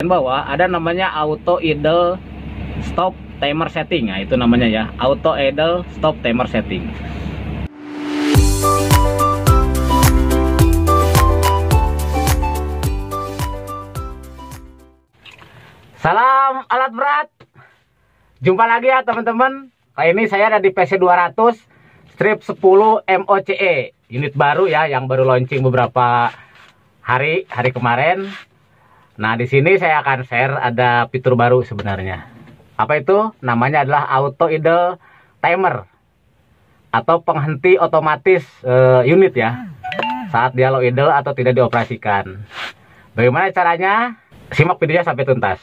bawah ada namanya auto idle stop timer setting. Nah, itu namanya ya, auto idle stop timer setting. Salam alat berat. Jumpa lagi ya teman-teman. Kali ini saya ada di PC 200 strip 10 MOCE, unit baru ya, yang baru launching beberapa hari kemarin. Nah, di sini saya akan share ada fitur baru sebenarnya. Apa itu? Namanya adalah auto idle timer atau penghenti otomatis unit ya, saat dia low idle atau tidak dioperasikan. Bagaimana caranya? Simak videonya sampai tuntas.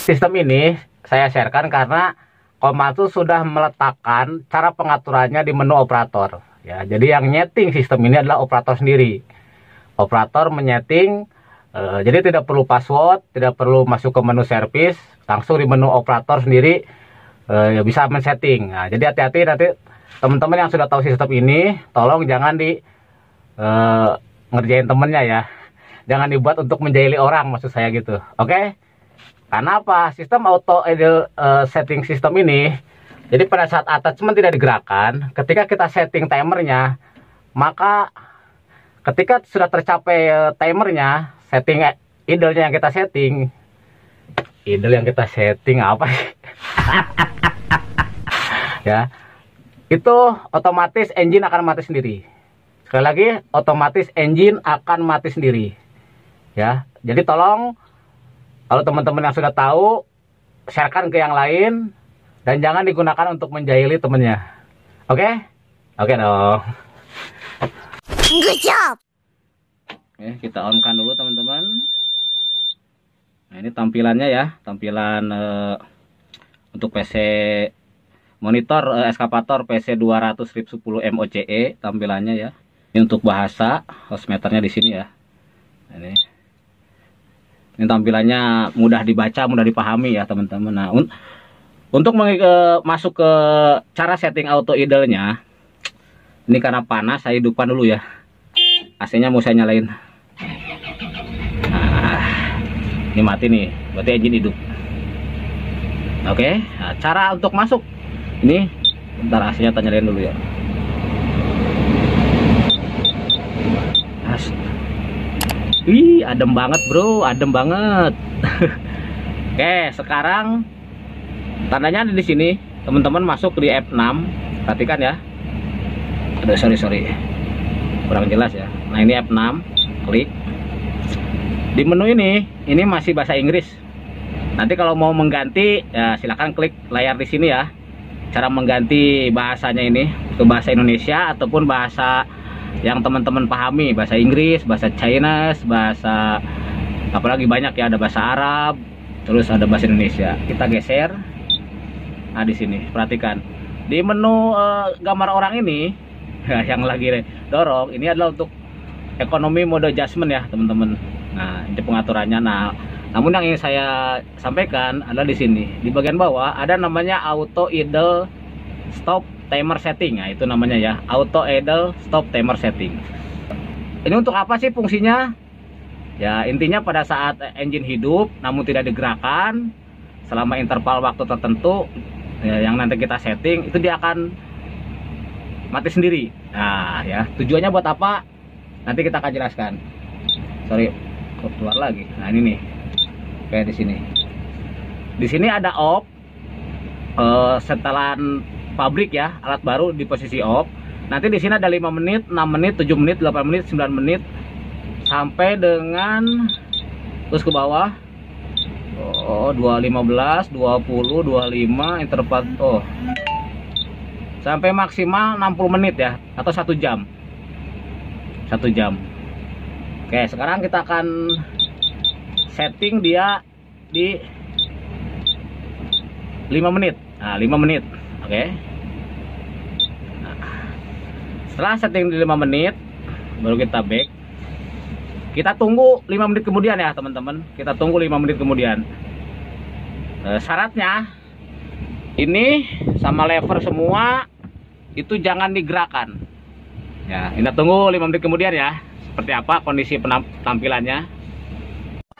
Sistem ini saya sharekan karena Komatsu sudah meletakkan cara pengaturannya di menu operator ya. Jadi yang nyeting sistem ini adalah operator sendiri. Operator menyeting, jadi tidak perlu password, tidak perlu masuk ke menu service, langsung di menu operator sendiri bisa men-setting. Nah, jadi hati-hati nanti teman-teman yang sudah tahu sistem ini, tolong jangan di ngerjain temennya ya. Jangan dibuat untuk menjahili orang, maksud saya gitu. Oke? Karena apa? Sistem auto idle setting system ini, jadi pada saat attachment tidak digerakkan, ketika kita setting timernya, maka ketika sudah tercapai timernya, setting idle-nya yang kita setting, apa sih? Ya, itu otomatis engine akan mati sendiri. Sekali lagi, otomatis engine akan mati sendiri. Ya, jadi tolong kalau teman-teman yang sudah tahu, sharekan ke yang lain dan jangan digunakan untuk menjahili temennya. Oke? Oke dong. Good job. Oke, kita on-kan dulu teman-teman. Nah, ini tampilannya ya, tampilan untuk PC monitor eskavator PC 200 strip 10 MOCE tampilannya ya. Ini untuk bahasa, host meternya di sini ya. Ini tampilannya mudah dibaca, mudah dipahami ya teman-teman. Nah, untuk masuk ke cara setting auto idle-nya, ini karena panas, saya hidupkan dulu ya. AC-nya mau saya nyalain. Nah, ini mati nih, berarti engine hidup. Oke, nah, cara untuk masuk ini, bentar AC-nya kita nyalain dulu ya. Wih, adem banget bro, adem banget. Oke, sekarang tandanya di sini, teman-teman masuk di F6, perhatikan ya. Aduh, sorry, kurang jelas ya. Nah, ini F6, klik. Di menu ini masih bahasa Inggris. Nanti kalau mau mengganti, ya silakan klik layar di sini ya. Cara mengganti bahasanya ini ke bahasa Indonesia ataupun bahasa yang teman-teman pahami, bahasa Inggris, bahasa Chinese, bahasa apalagi banyak ya, ada bahasa Arab, terus ada bahasa Indonesia. Kita geser. Nah, di sini perhatikan di menu gambar orang ini yang lagi dorong, ini adalah untuk ekonomi mode adjustment ya teman-teman. Nah, ini pengaturannya. Nah, namun yang ingin saya sampaikan adalah di sini di bagian bawah ada namanya auto idle stop timer setting. Nah, itu namanya ya, auto idle stop timer setting. Ini untuk apa sih fungsinya? Ya, intinya pada saat engine hidup namun tidak digerakkan selama interval waktu tertentu ya, yang nanti kita setting, itu dia akan mati sendiri. Nah, ya, tujuannya buat apa? Nanti kita akan jelaskan. Sorry, keluar lagi. Nah, ini nih. Kayak di sini. Di sini ada off, setelan pabrik ya, alat baru di posisi off. Nanti di sini ada 5 menit, 6 menit, 7 menit, 8 menit, 9 menit sampai dengan terus ke bawah. Oh, 215, 20, 25 interval sampai maksimal 60 menit ya, atau 1 jam. 1 jam. Oke, sekarang kita akan setting dia di 5 menit. Nah, 5 menit. Oke. Setelah setting di 5 menit, baru kita back. Kita tunggu 5 menit kemudian ya teman-teman. Kita tunggu 5 menit kemudian. Syaratnya ini sama lever semua itu jangan digerakkan. Ya, kita tunggu 5 menit kemudian ya. Seperti apa kondisi tampilannya.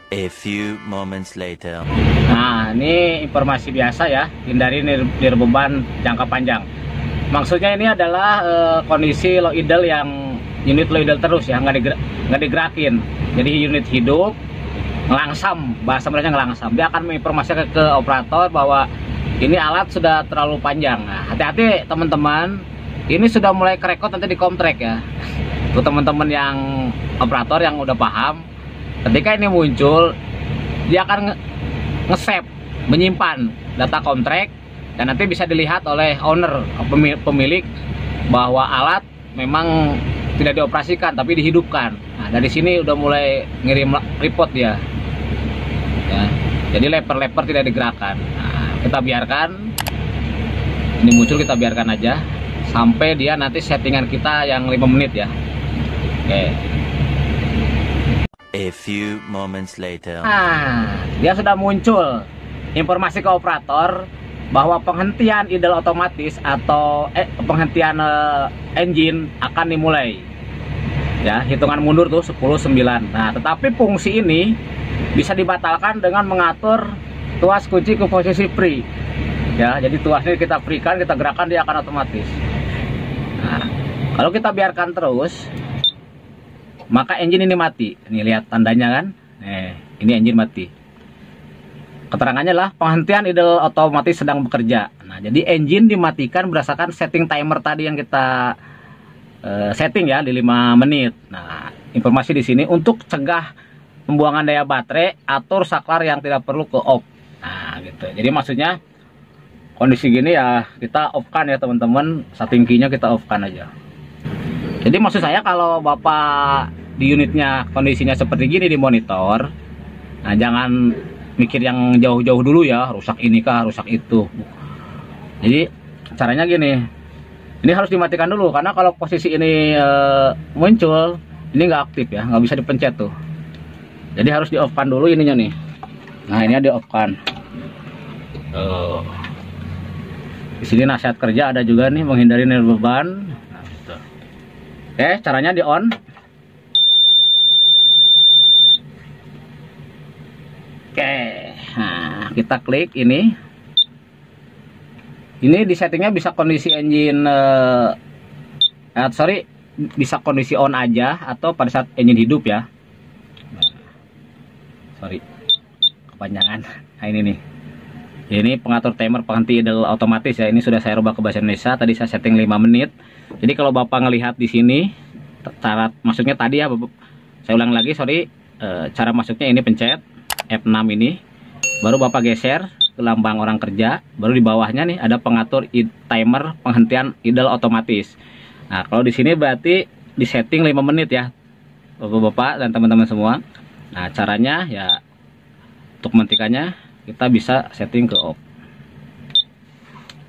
A few moments later. Nah, ini informasi biasa ya, hindari nirbeban jangka panjang. Maksudnya ini adalah kondisi low idle yang unit low idle terus ya, nggak digerakin. Jadi unit hidup ngelangsam, bahasa mereka ngelangsam. Dia akan menginformasikan ke operator bahwa ini alat sudah terlalu panjang. Nah, hati-hati teman-teman, ini sudah mulai kerekot nanti di komtrek ya. Untuk teman-teman yang operator yang udah paham, ketika ini muncul, dia akan nge-save, menyimpan data kontrak, dan nanti bisa dilihat oleh owner, pemilik, bahwa alat memang tidak dioperasikan tapi dihidupkan. Nah, dari sini udah mulai ngirim report dia. Ya, jadi leper-leper tidak digerakkan. Nah, kita biarkan ini muncul, kita biarkan aja sampai dia nanti settingan kita yang 5 menit ya. Oke. A few moments later. Nah, dia sudah muncul informasi ke operator bahwa penghentian idle otomatis atau penghentian engine akan dimulai. Ya, hitungan mundur tuh 10-9. Nah, tetapi fungsi ini bisa dibatalkan dengan mengatur tuas kunci ke posisi free. Ya, jadi tuasnya kita free-kan, kita gerakan, dia akan otomatis. Nah, kalau kita biarkan terus, maka engine ini mati. Nih lihat tandanya kan? Ini engine mati. Keterangannya lah penghentian idle otomatis sedang bekerja. Nah, jadi engine dimatikan berdasarkan setting timer tadi yang kita setting ya di 5 menit. Nah, informasi di sini untuk cegah pembuangan daya baterai, atur saklar yang tidak perlu ke off. Nah, gitu. Jadi maksudnya kondisi gini ya kita off kan ya teman-teman, setting key-nya kita off kan aja. Jadi maksud saya kalau Bapak di unitnya kondisinya seperti gini di monitor, nah jangan mikir yang jauh-jauh dulu ya, rusak ini kah, rusak itu. Jadi caranya gini, ini harus dimatikan dulu karena kalau posisi ini muncul, ini nggak aktif ya, nggak bisa dipencet tuh. Jadi harus di off kan dulu ininya nih. Nah, ini di off kan. Di sini nasihat kerja ada juga nih, menghindari nirbeban. Oke, caranya di on. Oke, nah kita klik ini. Ini di settingnya bisa kondisi engine, bisa kondisi on aja atau pada saat engine hidup ya. Sorry, kepanjangan. Nah ini nih. Ini pengatur timer penghenti idle otomatis ya. Ini sudah saya rubah ke bahasa Indonesia. Tadi saya setting 5 menit. Jadi kalau Bapak ngelihat di sini, cara masuknya tadi ya, saya ulang lagi, sorry. Cara masuknya ini pencet F6 ini, baru Bapak geser ke lambang orang kerja, baru di bawahnya nih ada pengatur timer penghentian idle otomatis. Nah, kalau di sini berarti di setting 5 menit ya, Bapak-bapak dan teman-teman semua. Nah, caranya ya untuk menghentikannya kita bisa setting ke off.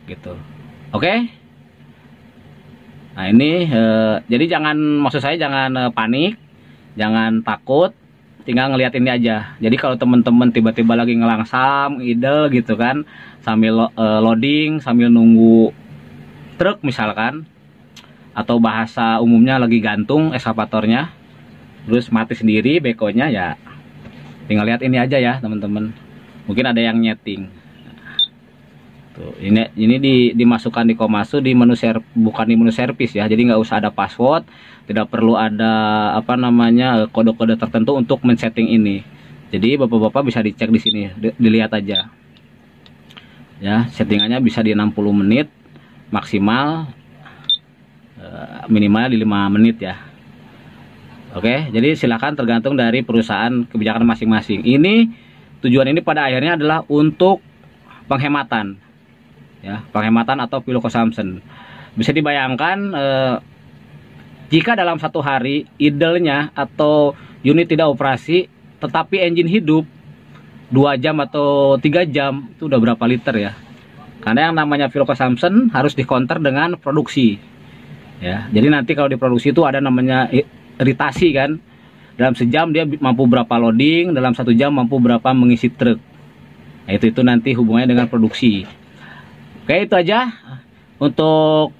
Gitu. Oke? Nah, ini jadi maksud saya jangan panik, jangan takut. Tinggal ngelihat ini aja. Jadi kalau teman-teman tiba-tiba lagi ngelangsam, idle gitu kan, sambil loading, sambil nunggu truk misalkan, atau bahasa umumnya lagi gantung eskavatornya, terus mati sendiri bekonya, ya tinggal lihat ini aja ya teman-teman. Mungkin ada yang nyeting. Tuh, ini dimasukkan di Komatsu di menu bukan di menu servis ya. Jadi nggak usah ada password, tidak perlu ada kode-kode tertentu untuk men-setting ini. Jadi bapak-bapak bisa dicek di sini, dilihat aja. Ya, settingannya bisa di 60 menit maksimal, minimal di 5 menit ya. Oke, jadi silakan tergantung dari perusahaan kebijakan masing-masing. Ini tujuan ini pada akhirnya adalah untuk penghematan. Ya, penghematan atau fuel consumption. Bisa dibayangkan jika dalam satu hari idle-nya atau unit tidak operasi tetapi engine hidup 2 jam atau 3 jam, itu udah berapa liter ya. Karena yang namanya fuel consumption harus di-counter dengan produksi. Ya, jadi nanti kalau diproduksi itu ada namanya iritasi kan. Dalam sejam dia mampu berapa loading, dalam 1 jam mampu berapa mengisi truk. Nah, itu nanti hubungannya dengan produksi. Oke, itu aja untuk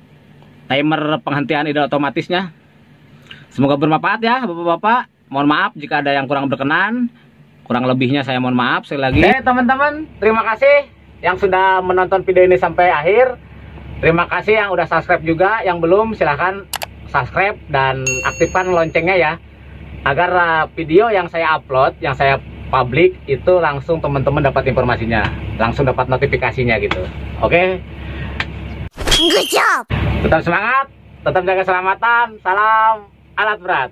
timer penghentian idle otomatisnya. Semoga bermanfaat ya Bapak-bapak. Mohon maaf jika ada yang kurang berkenan. Kurang lebihnya saya mohon maaf sekali lagi. Oke teman-teman, terima kasih yang sudah menonton video ini sampai akhir. Terima kasih yang udah subscribe juga. Yang belum silahkan subscribe dan aktifkan loncengnya ya, agar video yang saya upload, yang saya publik itu langsung teman-teman dapat informasinya, langsung dapat notifikasinya gitu. Oke. Good job. Tetap semangat, tetap jaga keselamatan. Salam alat berat.